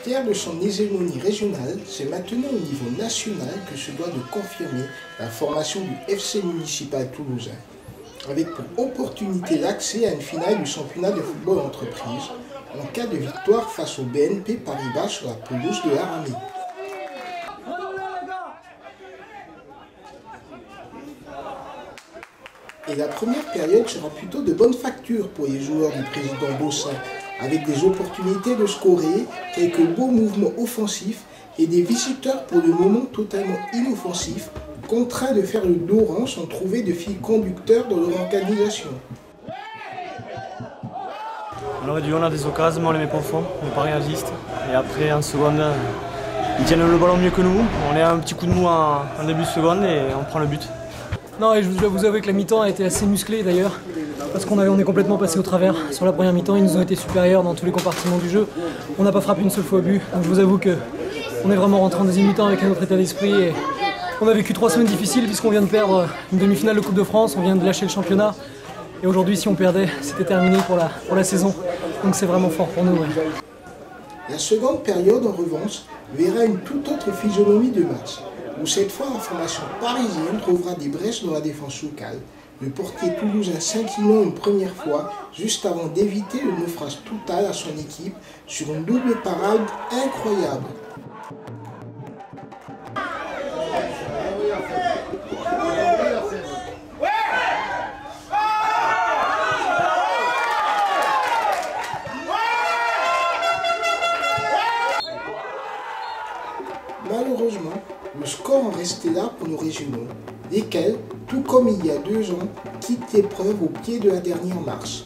Fier de son hégémonie régionale, c'est maintenant au niveau national que se doit de confirmer la formation du FC municipal toulousain, avec pour opportunité l'accès à une finale du championnat de football entreprise en cas de victoire face au BNP Paribas sur la pelouse de Aramé. Et la première période sera plutôt de bonne facture pour les joueurs du président Bossin, avec des opportunités de scorer, quelques beaux mouvements offensifs et des visiteurs pour le moment totalement inoffensifs, contraints de faire le dos rond sans trouver de fil conducteur dans leur organisation. Alors on a des occasions, mais on les met pas au fond, on n'est pas réaliste. Et après en seconde, ils tiennent le ballon mieux que nous. On a un petit coup de mou en début de seconde et on prend le but. Non, et je dois vous avouer que la mi-temps a été assez musclée d'ailleurs, parce qu'on est complètement passé au travers. Sur la première mi-temps, ils nous ont été supérieurs dans tous les compartiments du jeu. On n'a pas frappé une seule fois au but, donc je vous avoue qu'on est vraiment rentré en deuxième mi-temps avec un autre état d'esprit. Et on a vécu 3 semaines difficiles puisqu'on vient de perdre une demi-finale de Coupe de France, on vient de lâcher le championnat. Et aujourd'hui, si on perdait, c'était terminé pour la saison. Donc c'est vraiment fort pour nous. Ouais. La seconde période, en revanche, verra une toute autre physionomie de match, où cette fois la formation parisienne trouvera des brèches dans la défense locale, le portier toulousain s'inclinant une première fois, juste avant d'éviter le naufrage total à son équipe sur une double parade incroyable. Malheureusement, le score en restait là pour nos régionaux, lesquels, tout comme il y a 2 ans, quittent l'épreuve au pied de la dernière marche.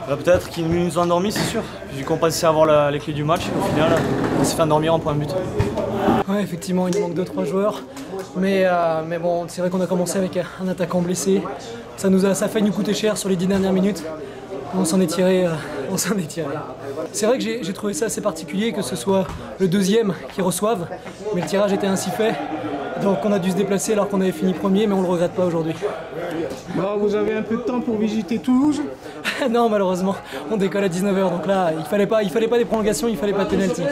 Peut-être qu'ils nous ont endormis, c'est sûr, vu qu'on pensait avoir les clés du match, au final, on s'est fait endormir en point de but. Ouais, effectivement, il nous manque 2-3 joueurs, mais bon, c'est vrai qu'on a commencé avec un attaquant blessé. Ça a failli nous coûter cher sur les 10 dernières minutes. On s'en est tiré. C'est vrai que j'ai trouvé ça assez particulier que ce soit le deuxième qui reçoive, mais le tirage était ainsi fait. Donc on a dû se déplacer alors qu'on avait fini premier, mais on ne le regrette pas aujourd'hui. Bon, vous avez un peu de temps pour visiter Toulouse? Non, malheureusement, on décolle à 19 h, donc là, il fallait pas des prolongations, il fallait pas de pénalty.